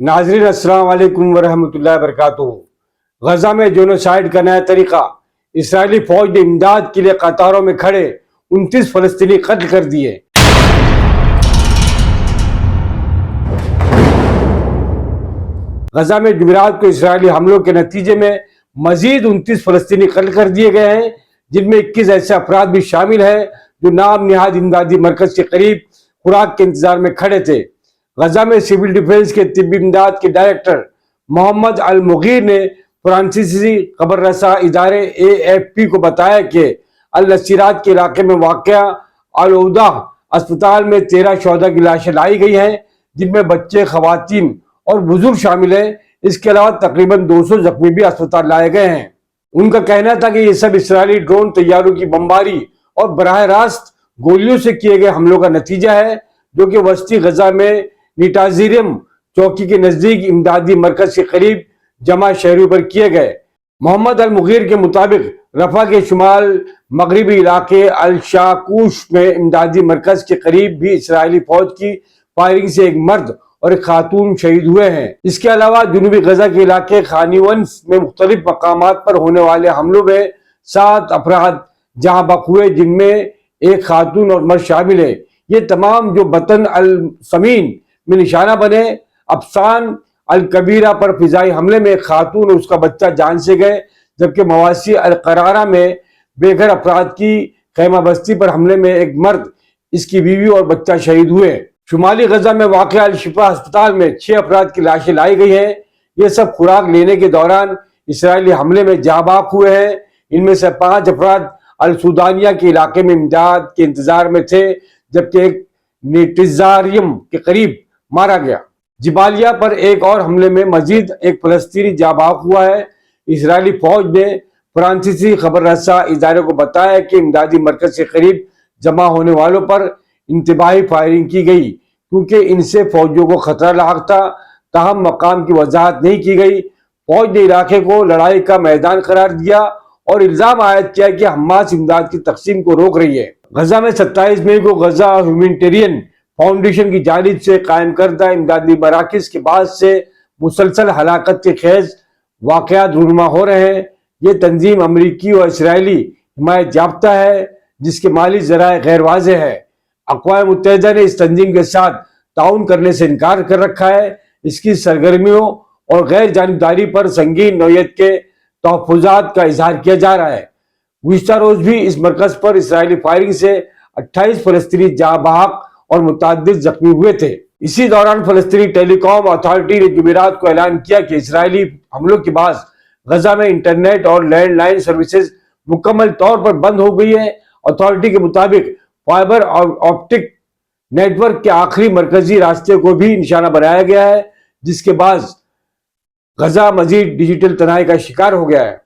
नाजरीन अस्सलाम वालेकुम वरहमतुल्लाहि वबरकातुहू। गजा में जोनोसाइड का नया तरीका, इसराइली फौज ने इमदाद के लिए कतारों में खड़े 29 फलस्तीनी कत्ल कर दिए। गजा में जुमेरात को इसराइली हमलों के नतीजे में मजीद 29 फलस्तीनी कत्ल कर दिए गए हैं, जिनमें 21 ऐसे अफराद भी शामिल हैं जो नाम निहाद इमदादी मरकज के करीब खुराक के इंतजार में खड़े थे। गजा में सिविल डिफेंस के तिब्बी इमदाद के डायरेक्टर मोहम्मद अल मुगीर ने फ्रांसीसी खबर रसा इदारे AFP को बताया कि अल नसीरात के इलाके में वाक़या अल उदा अस्पताल में 13 शहदा की लाशें लाई गई हैं, जिनमें बच्चे, खवातीन और बुजुर्ग शामिल हैं। इसके अलावा तकरीबन 200 जख्मी भी अस्पताल लाए गए हैं। उनका कहना था कि ये सब इसराइली ड्रोन तैयारों की बमबारी और बराह रास्त गोलियों से किए गए हमलों का नतीजा है, जो कि वस्ती गजा में निटाजीरम चौकी के नजदीक इमदादी मरकज के करीब जमा शहरों पर किए गए। मोहम्मद अल मुगीर के मुताबिक रफा के शुमाल मगरबी इलाके अल शाकूश में इमदादी मरकज के करीब भी इसराइली फौज की फायरिंग से एक मर्द और एक खातून शहीद हुए हैं। इसके अलावा जुनूबी गजा के इलाके खानीवंस में मुख्तलिफ मकामात पर होने वाले हमलों में 7 अफराद जहां बक हुए, जिनमें एक खातून और मर्द शामिल है। ये तमाम जो बतन अल समीन में निशाना बने। अफसान अल कबीरा पर फिजाई हमले में एक खातून और उसका बच्चा जान से गए, जबकि मवासी अल करारा में बेघर अफराद की खैमा बस्ती पर हमले में एक मर्द, इसकी बीवी और बच्चा शहीद हुए। शुमाली गजा में वाक़ अल शिफा अस्पताल में 6 अफराद की लाशें लाई गई हैं। ये सब खुराक लेने के दौरान इसराइली हमले में जाबाक हुए हैं। इनमें से 5 अफराद अल सुदानिया के इलाके में इमदाद के इंतजार में थे, जबकि एक नेटिजारियम के करीब मारा गया। जिबालिया पर एक और हमले में मजीद एक फलस्तीनी जाबाक हुआ है। इसराइली फौज ने फ्रांसीसी खबर रसा इदारे को बताया कि इमदादी मरकज के करीब जमा होने वालों पर इंतबाही फायरिंग की गई, क्योंकि इनसे फौजियों को खतरा लाक था। ताहम मकाम की वजाहत नहीं की गई। फौज ने इलाके को लड़ाई का मैदान करार दिया और इल्जाम आयद किया कि हमास इमदाद की तकसीम को रोक रही है। गजा में 27 मई को गजा ह्यूमैनिटेरियन फाउंडेशन की जानिब से कायम करदा इमदादी मराकिज के बाद से मुसलसल हलाकत के खेज वाक़यात रूनुमा हो रहे हैं। ये तंजीम अमरीकी और इसराइली हिमायत याफ्ता है, जिसके माली ज़राए गैर वाज़ेह है। अक़वाम मुत्तहिदा ने इस तंजीम के साथ ताउन करने से इनकार कर रखा है। इसकी सरगर्मियों और गैर जानिबदारी पर संगीन नौयत के तहफ़्फ़ुज़ात का इजहार किया जा रहा है। गुज़िश्ता रोज़ भी इस मरकज़ पर इसराइली फायरिंग से 28 फलस्तीनी जाबाक और मुतअद्दिद जख्मी हुए थे। इसी दौरान फलस्तीनी टेलीकॉम अथॉरिटी ने जुमेरात को ऐलान किया कि इसराइली हमलों के बाद गजा में इंटरनेट और लैंडलाइन सर्विसेज मुकम्मल तौर पर बंद हो गई है। अथॉरिटी के मुताबिक फाइबर और ऑप्टिक नेटवर्क के आखिरी मरकजी रास्ते को भी निशाना बनाया गया है, जिसके बाद गजा मजीद डिजिटल तनाई का शिकार हो गया है।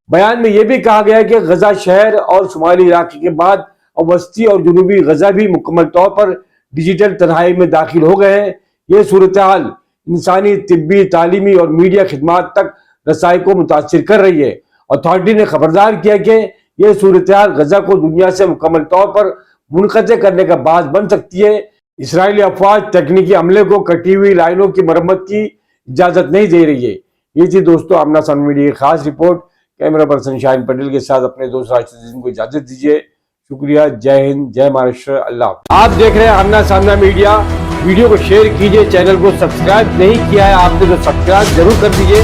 बयान में यह भी कहा गया है कि गजा शहर और शुमाली इलाके के बाद अब वस्ती और जुनूबी गजा भी मुकम्मल तौर पर डिजिटल तन्हाई में दाखिल हो गए हैं। ये सूरत हाल इंसानी, तिब्बी, तालीमी और मीडिया खिदमात तक रसाई को मुतासिर कर रही है। अथॉरिटी ने खबरदार किया कि यह सूरत हाल गजा को दुनिया से मुकम्मल तौर पर मुनक़ते करने का बास बन सकती है। इसराइली अफवाज तकनीकी अमले को कटी हुई लाइनों की मरम्मत की इजाज़त नहीं दे रही है। ये थी दोस्तों आमना सामना मीडिया की खास report. Camera person Shaheen Patel के साथ अपने दोस्त राशिद को इजाज़त दीजिए। शुक्रिया। जय हिंद, जय महाराष्ट्र, अल्लाह। आप देख रहे हैं आमना सामना मीडिया। वीडियो को शेयर कीजिए, चैनल को सब्सक्राइब नहीं किया है आपने तो सब्सक्राइब जरूर कर दीजिए।